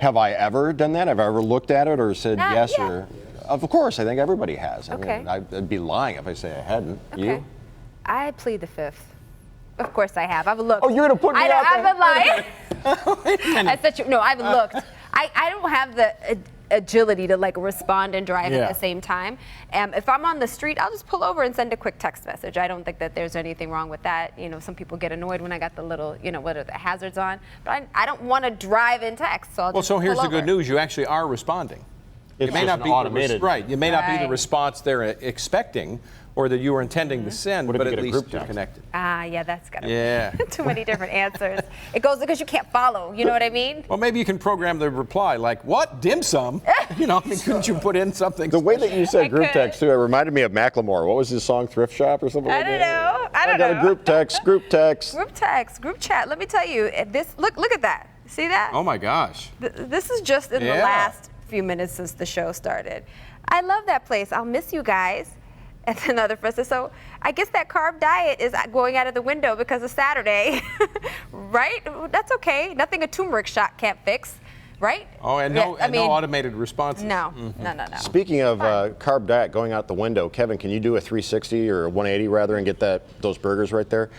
Have I ever done that? Have I ever looked at it or said yes yeah. or? Of course, I think everybody has. I Okay. mean, I'd be lying if I say I hadn't. Okay. You? I plead the fifth. Of course I have. I've looked. Oh, you're gonna put me out I've there? been lying. I said no. I've looked. I don't have the agility to like respond and drive at the same time. If I'm on the street, I'll just pull over and send a quick text message. I don't think that there's anything wrong with that. You know, some people get annoyed when I got the little, you know, what are the hazards on. But I don't want to drive and text. So I'll just so here's pull the good over. news. You actually are responding. It's It may just not an be automated. right. You may not be the Right. response they're expecting or that you were intending to send, What if but you at get a least group you're text? connected. Yeah, that's gotta Yeah. be too many different answers. It goes because you can't follow. You know what I mean? Well, maybe you can program the reply like, "What dim sum?" You know, I mean, couldn't you put in something? The way that you said I group could. text too, it reminded me of Macklemore. What was his song, Thrift Shop or something I like don't that? know. I don't got know. a group text, group text. Group text, group chat. Let me tell you, this look at that. See that? Oh my gosh. This is just in the Yeah. last few minutes since the show started. I love that place. I'll miss you guys. And another person. So I guess that carb diet is going out of the window because of Saturday, right? That's okay. Nothing a turmeric shot can't fix, right? Oh, and Yeah, no, I mean, no automated responses. No. Speaking of carb diet going out the window, Kevin, can you do a 360 or a 180 rather and get those burgers right there?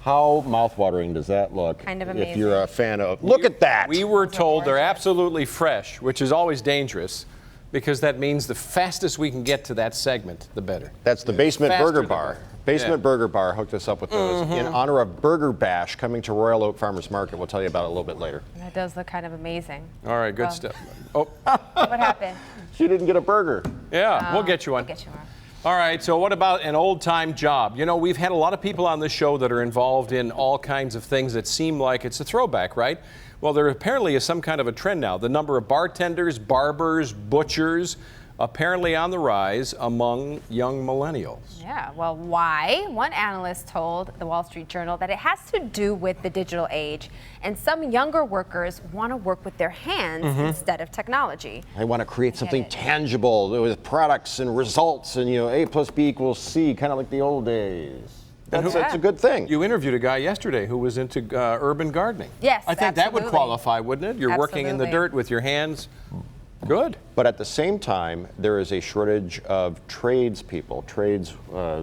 How mouthwatering does that look? Kind of If amazing. you're a fan of, look at that. We were told they're absolutely fresh, which is always dangerous because that means the fastest we can get to that segment, the better. That's the Basement Faster Burger the Bar. better. Basement Yeah. Burger Bar hooked us up with those in honor of Burger Bash coming to Royal Oak Farmers Market. We'll tell you about it a little bit later. That does look kind of amazing. All right, good Well. stuff. Oh, What happened? She didn't get a burger. yeah, we'll get you one. I'll get you one. All right, so what about an old-time job? You know, we've had a lot of people on this show that are involved in all kinds of things that seem like it's a throwback, right? Well, there apparently is some kind of a trend now. The number of bartenders, barbers, butchers, apparently on the rise among young millennials. Yeah, well, why? One analyst told the Wall Street Journal that it has to do with the digital age, and some younger workers want to work with their hands instead of technology. They want to create something it. tangible with products and results and, A plus B equals C, kind of like the old days. That's a good thing. You interviewed a guy yesterday who was into urban gardening. Yes, I think that would absolutely. qualify, wouldn't it? You're working in the Absolutely. dirt with your hands. Good. But at the same time, there is a shortage of tradespeople,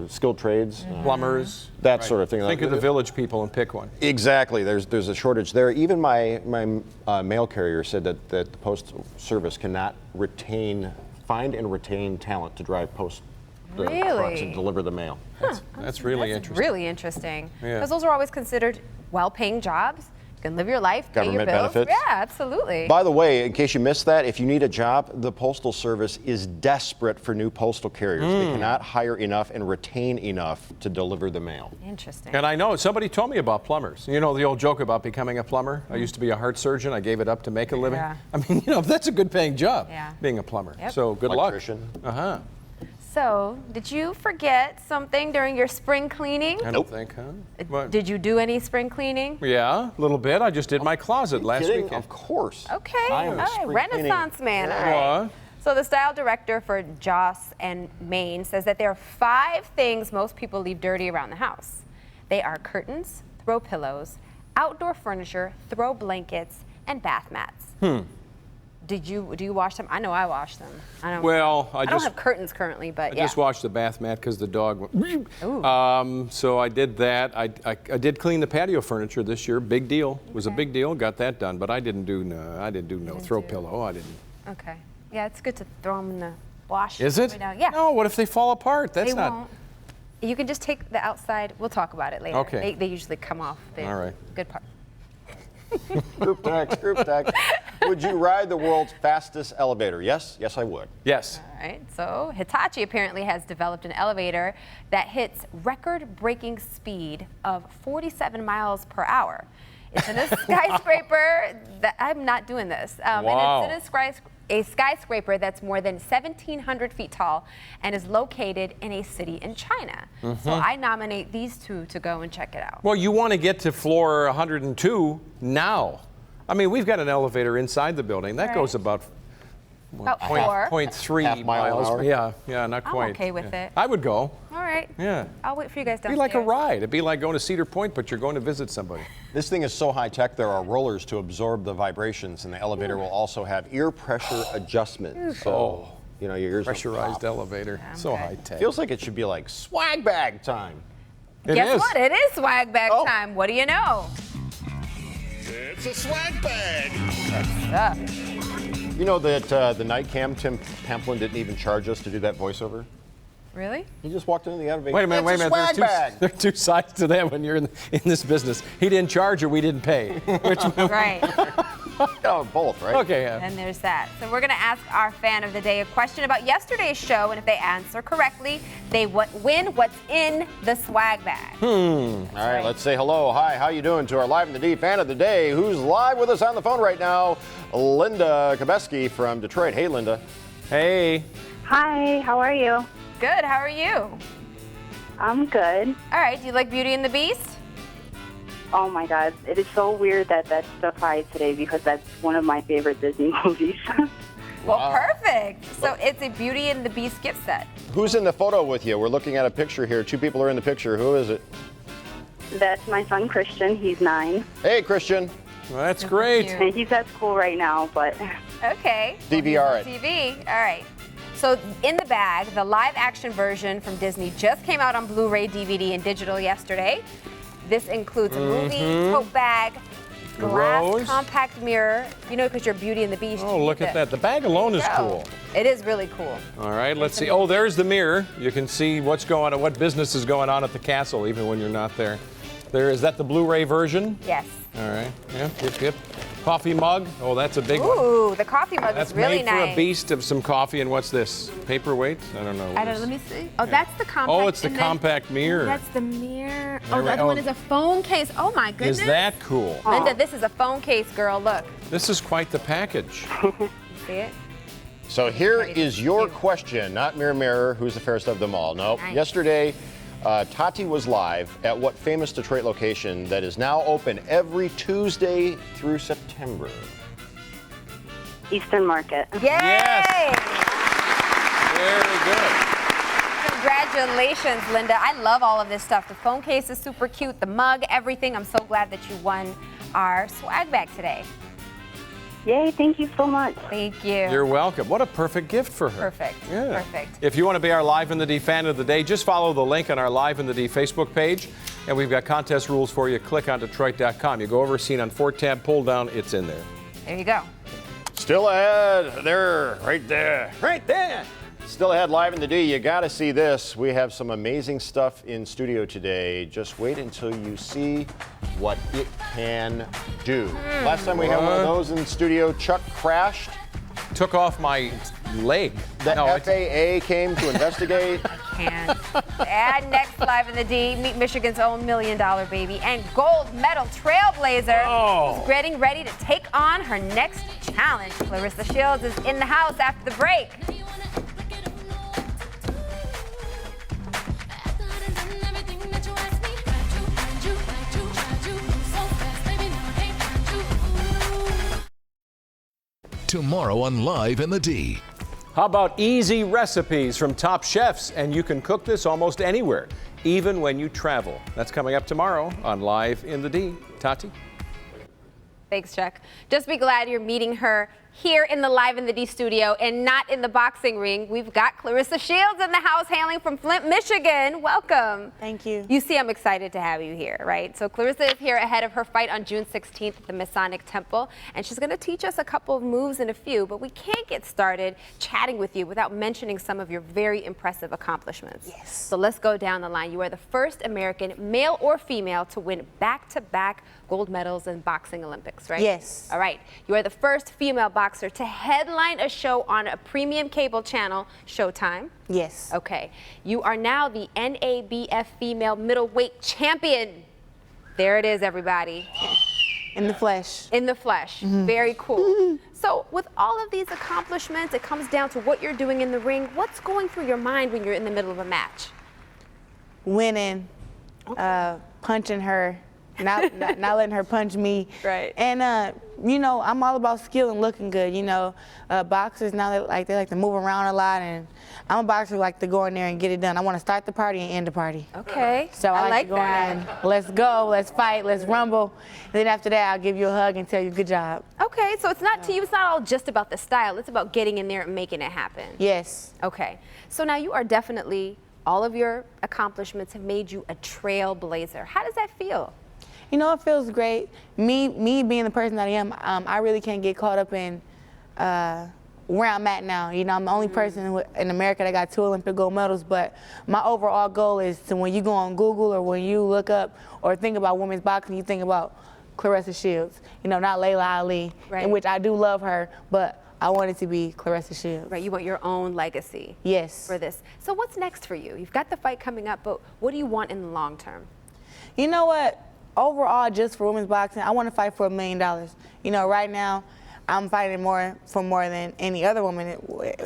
skilled trades, Plumbers. that sort of thing. Think of the village people and pick one. Exactly. There's a shortage there. Even my mail carrier said that the Postal Service cannot find and retain talent to drive trucks Really? and deliver the mail. That's really interesting. Really interesting. Yeah. Because those are always considered well-paying jobs. You can live your life, pay your Government bills. benefits. Yeah, absolutely. By the way, in case you missed that, if you need a job, the Postal Service is desperate for new postal carriers. They cannot hire enough and retain enough to deliver the mail. Interesting. And I know somebody told me about plumbers. You know the old joke about becoming a plumber? I used to be a heart surgeon. I gave it up to make a living. Yeah. I mean, that's a good paying job, Yeah. being a plumber. Yep. So good luck. Electrician. Uh-huh. So, did you forget something during your spring cleaning? I don't think, huh? What? Did you do any spring cleaning? Yeah, a little bit. I just did my closet last Kidding? weekend. Of course. Okay, I all am a right, spring Renaissance cleaning. man. All right. What? So the style director for Joss and Maine says that there are 5 things most people leave dirty around the house. They are curtains, throw pillows, outdoor furniture, throw blankets, and bath mats. Do you wash them? I know I wash them. I don't. Well, I don't just- have curtains currently, but I yeah. just washed the bath mat because the dog went. Ooh. So I did that. I did clean the patio furniture this year. Big deal. It was a big deal. Got that done. But I didn't do no throw pillow. I didn't. Okay. Yeah, it's good to throw them in the wash. Is it? every now- Yeah. No. What if they fall apart? That's They not. won't. You can just take the outside. We'll talk about it later. Okay. They usually come off the All right. good part. Group text. Would you ride the world's fastest elevator? Yes? Yes, I would. Yes. All right. So Hitachi apparently has developed an elevator that hits record-breaking speed of 47 miles per hour. It's in a skyscraper. I'm not doing this. Wow. And it's in a skyscraper that's more than 1,700 feet tall and is located in a city in China. So I nominate these two to go and check it out. Well, you want to get to floor 102 now. I mean, we've got an elevator inside the building. That Right. goes about About 4. 0.3 Half mile an miles. hour? Yeah, not I'm quite. okay with Yeah. it. I would go. All right. right. Yeah. I'll wait for you guys It'd downstairs. be like a ride. It'd be like going to Cedar Point, but you're going to visit somebody. This thing is so high tech, there are rollers to absorb the vibrations, and the elevator will also have ear pressure adjustment. So, you know, your ears will Pressurized pop. elevator. So okay. high tech. Feels like it should be like swag bag time. Guess what? It is swag bag time. What do you know? It's a swag bag. You know that the night cam, Tim Pamplin didn't even charge us to do that voiceover? Really? He just walked into the elevator. Wait a minute, It's a swag bag. There are two sides to that when you're in this business. He didn't charge or we didn't pay. Which one? Right. Oh, both, right? Okay, yeah. And there's that. So we're going to ask our fan of the day a question about yesterday's show, and if they answer correctly, they win what's in the swag bag. All right, let's say hello. Hi, how you doing to our Live in the D fan of the day, who's live with us on the phone right now, Linda Kabeski from Detroit. Hey, Linda. Hey. Hi, how are you? Good. How are you? I'm good. All right. Do you like Beauty and the Beast? Oh my God, it is so weird that that's the prize today because that's one of my favorite Disney movies. Well, perfect. So it's a Beauty and the Beast gift set. Who's in the photo with you? We're looking at a picture here. Two people are in the picture. Who is it? That's my son Christian. He's 9, Hey, Christian. Well, that's great. cute. and he's at school right now. But Okay. DVR it. TV. All right. So in the bag, the live action version from Disney just came out on Blu-ray, DVD, and digital yesterday. This includes a movie, tote bag, glass Rose. compact mirror. You know, because you're Beauty and the Beast. Oh, you look need at that. The bag alone is go. cool. It is really cool. All right, let's see. Oh, there's the mirror. You can see what's going on, what business is going on at the castle, even when you're not there. Is that the Blu-ray version? Yes. All right. Yep. Coffee mug. Oh, that's a big one. Ooh, the coffee mug That's is really made for nice. a beast of some coffee. And what's this? Paperweight? I don't know. I don't know. Let me see. Oh, that's the compact. Oh, it's the and then- compact mirror. That's the mirror. There Oh, we- the other oh. one is a phone case. Oh my goodness. Is that cool? Linda, this is a phone case, girl. Look. This is quite the package. See it? So here is your question, not Mirror Mirror, who's the fairest of them all. No, Nice. yesterday, Tati was live at what famous Detroit location that is now open every Tuesday through September? Eastern Market. Yay! Yes. Very good. Congratulations, Linda. I love all of this stuff. The phone case is super cute, the mug, everything. I'm so glad that you won our swag bag today. Yay! Thank you so much. Thank you. You're welcome. What a perfect gift for her. Perfect. Yeah. Perfect. If you want to be our Live in the D fan of the day, just follow the link on our Live in the D Facebook page. And we've got contest rules for you. Click on Detroit.com. You go over, seen on 4-tab, pull down, it's in there. There you go. Still ahead, there, right there, right there. Still ahead, Live in the D. You got to see this. We have some amazing stuff in studio today. Just wait until you see what it can do. Last time we had one of those in studio, Chuck crashed. Took off my leg. The No, it's- FAA came to investigate. And next Live in the D, meet Michigan's own $1 million baby and gold medal trailblazer who's getting ready to take on her next challenge. Claressa Shields is in the house after the break. Tomorrow on Live in the D. How about easy recipes from top chefs? And you can cook this almost anywhere, even when you travel. That's coming up tomorrow on Live in the D. Tati? Thanks, Chuck. Just be glad you're meeting her here in the Live in the D studio and not in the boxing ring. We've got Claressa Shields in the house, hailing from Flint, Michigan. Welcome. Thank you. You see, I'm excited to have you here, right? So Claressa is here ahead of her fight on June 16th at the Masonic Temple, and she's going to teach us a couple of moves and a few, but we can't get started chatting with you without mentioning some of your very impressive accomplishments. Yes. So let's go down the line. You are the first American, male or female, to win back-to-back gold medals in boxing Olympics, right? Yes. All right. You are the first female boxer to headline a show on a premium cable channel, Showtime. Yes. Okay. You are now the NABF female middleweight champion. There it is, everybody. In the flesh. In the flesh. Very cool. So with all of these accomplishments, it comes down to what you're doing in the ring. What's going through your mind when you're in the middle of a match? Winning. Punching her not letting her punch me. Right. And you know, I'm all about skill and looking good. You know, boxers now they like to move around a lot, and I'm a boxer who like to go in there and get it done. I want to start the party and end the party. Okay. So I like to go in there and let's go, let's fight, let's rumble. And then after that, I'll give you a hug and tell you good job. Okay, so it's not to you. It's not all just about the style. It's about getting in there and making it happen. Yes. Okay. So now you are definitely, all of your accomplishments have made you a trailblazer. How does that feel? You know, it feels great. Me being the person that I am, I really can't get caught up in where I'm at now. You know, I'm the only person in America that got 2 Olympic gold medals, but my overall goal is to, when you go on Google or when you look up or think about women's boxing, you think about Claressa Shields. You know, not Layla Ali, Right. in which I do love her, but I want it to be Claressa Shields. Right, you want your own legacy. Yes. For this. So what's next for you? You've got the fight coming up, but what do you want in the long term? You know what? Overall, just for women's boxing, I want to fight for $1 million. You know, right now, I'm fighting for more than any other woman,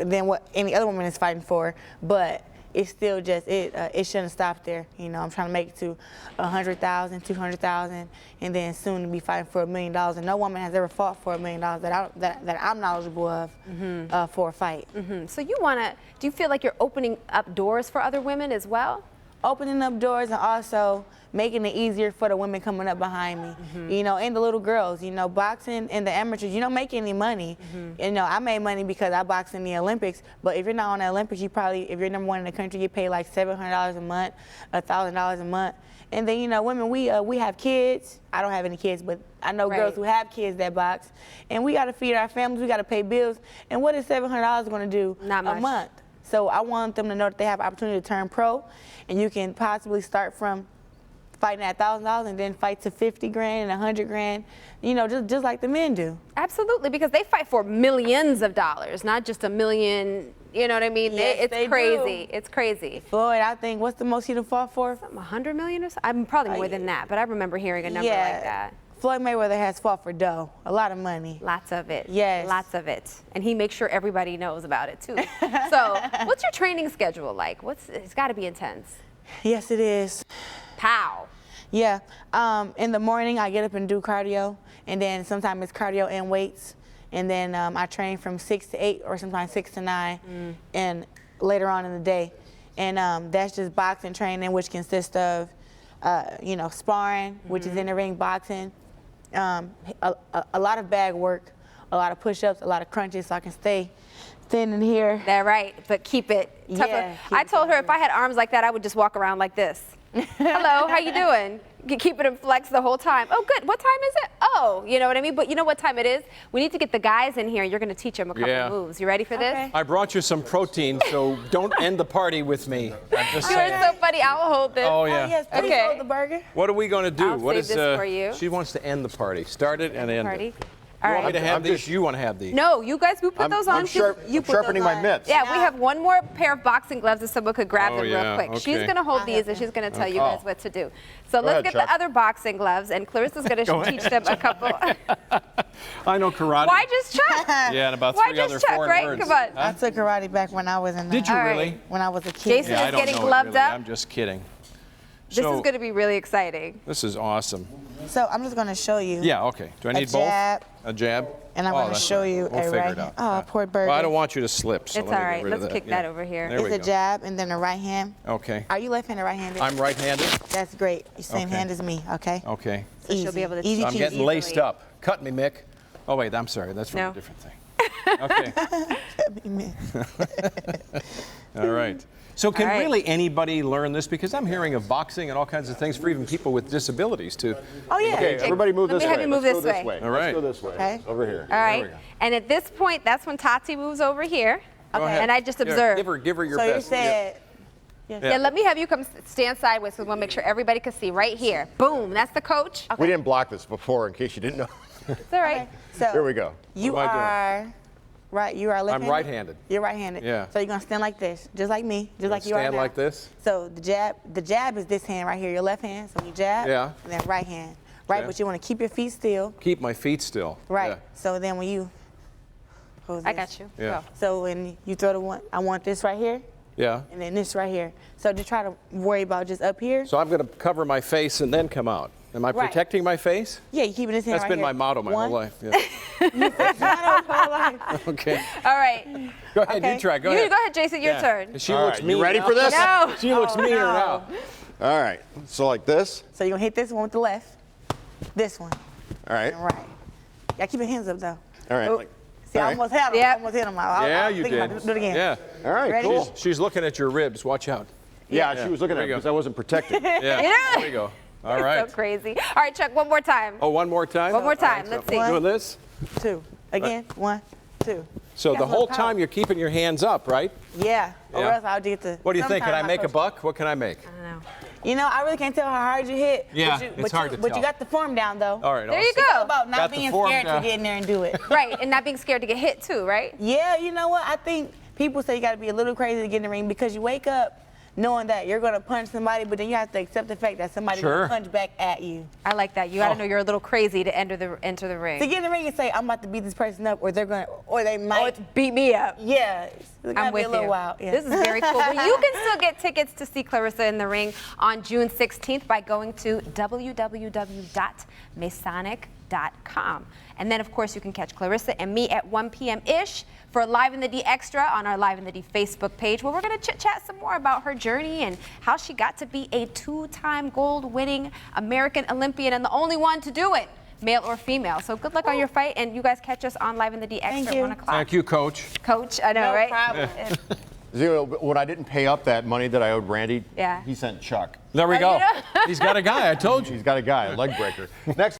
than what any other woman is fighting for. But it's still just, it shouldn't stop there. You know, I'm trying to make it to 100,000, 200,000, and then soon to be fighting for $1 million. And no woman has ever fought for $1 million that I'm knowledgeable of for a fight. So you want to, do you feel like you're opening up doors for other women as well? Opening up doors and also making it easier for the women coming up behind me, you know, and the little girls. You know, boxing and the amateurs, you don't make any money. You know, I made money because I boxed in the Olympics, but if you're not on the Olympics, you probably, if you're number 1 in the country, you pay like $700 a month, $1,000 a month. And then, you know, women, we have kids. I don't have any kids, but I know girls who have kids that box. And we got to feed our families, we got to pay bills. And what is $700 going to do Not much. a month? So I want them to know that they have an opportunity to turn pro, and you can possibly start from fighting at $1,000 and then fight to 50 grand and 100 grand, you know, just like the men do. Absolutely, because they fight for millions of dollars, not just $1 million. You know what I mean? Yes, it's crazy. It's crazy. Floyd, I think, what's the most he'd have fought for? Something 100 million or something? I'm probably more than that, but I remember hearing a number like that. Floyd Mayweather has fought for dough, a lot of money. Lots of it. Yes. Lots of it. And he makes sure everybody knows about it too. So what's your training schedule like? It's got to be intense. Yes, it is. Pow. Yeah. In the morning, I get up and do cardio, and then sometimes it's cardio and weights. And then I train from 6 to 8 or sometimes 6 to 9 and later on in the day. And that's just boxing training, which consists of, you know, sparring, which is in the ring boxing, a lot of bag work, a lot of push-ups, a lot of crunches so I can stay thin in here. That's right, but keep it tougher. Yeah, I told her if I had arms like that, I would just walk around like this. Hello, how you doing? Keep it in flex the whole time. Oh, good. What time is it? Oh, you know what I mean? But you know what time it is? We need to get the guys in here. You're going to teach them a couple of moves. You ready for this? I brought you some protein, so don't end the party with me. I'm just You saying. are so funny. I'll hold this. Oh, yeah. Oh, yes, please Okay. hold the burger. What are we going to do? I'll What save is this for you. She wants to end the party. Start it and end Party. it. All You want me right. to have I'm these? just- You want to have these? No, you guys, we put those on. I'm You put sharpening those my on. mitts. Yeah, we have one more pair of boxing gloves if someone could grab Oh, them yeah, real quick. She's okay. going to hold these and she's going to tell you guys what to do. So let's ahead, get Chuck. the other boxing gloves, and Clarissa's going to teach them a couple. I know karate. Why just Chuck? Yeah, and about Why 3 just other Chuck, foreign right? words. Come on. I took karate back when I was in Did you All right. really? when I was a kid. Jason Yeah, is I don't getting know it gloved really. up. I'm just kidding. This So, is going to be really exciting. This is awesome. So I'm just going to show you. Yeah, okay. Do I A need both? jab. A jab? And I'm Oh, going to that's show all right. you We'll a figure right it out. hand. Oh, poor burger. Well, I don't want you to slip, so It's let me all get right. rid of Let's that. kick that over here. There It's we a go. jab and then a right hand. Okay. Are you left-handed or right-handed? I'm right-handed. That's great. You're same Okay. hand as me, okay? Okay. So she'll be able to Easy teach I'm peasy. getting easily. laced up. Cut me, Mick. Oh, wait, I'm sorry. That's from No. a different thing. Okay. All right. So can All right. really anybody learn this? Because I'm hearing of boxing and all kinds of things for even people with disabilities too. Oh, yeah. Okay, everybody move Let this me way. have you move Let's go this way. All right. Let's go this way. Okay. Over here. All There right. we go. And at this point, that's when Tati moves over here. Go ahead. And I just Yeah, observe. Give her your So you best. said, Yeah, let me have you come stand sideways because we want to make sure everybody can see right here. Boom, that's the coach. We didn't block this before in case you didn't know. It's all right. so Here we go. you What am I are, right, you are left-handed? right-handed. You're right-handed. Yeah. So you're going to stand like this, just like me, just like you are Stand now. like this? So the jab is this hand right here, your left hand. So you jab, Yeah. and then right hand. Right, Okay. but you want to keep your feet still. Keep my feet still. Right. Yeah. So then when you hold I this. got you. Yeah. Go. So when you throw the one, I want this right here, Yeah. and then this right here. So just try to worry about just up here. So I'm going to cover my face and then come out. Am I Right. protecting my face? Yeah, you keep it in his hand That's right been here. my motto my whole life. Yeah. life. Okay. All right. Go ahead, Okay. you try. Go Go ahead. ahead, Jason. Your turn. She All looks right, mean you ready now. for this? No. She looks meaner now. All right. So like this. So you're going to hit this one with the left. This one. All right. All right. Yeah, keep your hands up, though. All right. Oh, Like, See, I all right. almost hit him. Yep. Almost hit him. Yeah, you did. Do it again. Yeah. All right. Ready? Cool. She's looking at your ribs. Watch out. Yeah, she was looking There at you it go. because I wasn't protected. Yeah. Yeah. There we go. All right. So crazy. All right, Chuck, one more time. Oh, one more time? One more time. All right, Let's so see. Doing this? 2. Again. 1, 2. So got the a whole little power. time you're keeping your hands up, right? Yeah. Or Yeah. else I'll get the. What do you think? Can I sometimes make a coach- buck? What can I make? I don't know. You know, I really can't tell how hard you hit. Yeah, but it's hard to But tell. you got the form down, though. All right. There you awesome. It's go. about not Got the being form scared down. to get in there and do it. Right, and not being scared to get hit too, right? Yeah, you know what? I think people say you got to be a little crazy to get in the ring because you wake up knowing that you're going to punch somebody, but then you have to accept the fact that somebody's Sure. going to punch back at you. I like that. You got to Oh. know you're a little crazy to enter the ring. To get in the ring and say, I'm about to beat this person up, or they're going to, or they Oh, might. it's beat me up. Yeah. It's gotta I'm be with a little you. wild. Yeah. This is very cool. Well, you can still get tickets to see Clarissa in the ring on June 16th by going to www.masonic.com. And then, of course, you can catch Clarissa and me at 1 p.m.-ish for Live in the D Extra on our Live in the D Facebook page, where we're going to chit-chat some more about her journey and how she got to be a 2-time gold-winning American Olympian and the only one to do it, male or female. So good luck on your fight, and you guys catch us on Live in the D Extra Thank at you. 1 o'clock. Thank you, Coach. Coach, I know, No right? problem. You know, when I didn't pay up that money that I owed Randy, Yeah. he sent Chuck. There we Oh, go. you know? He's got a guy. I told you. He's got a guy, a leg breaker. Next.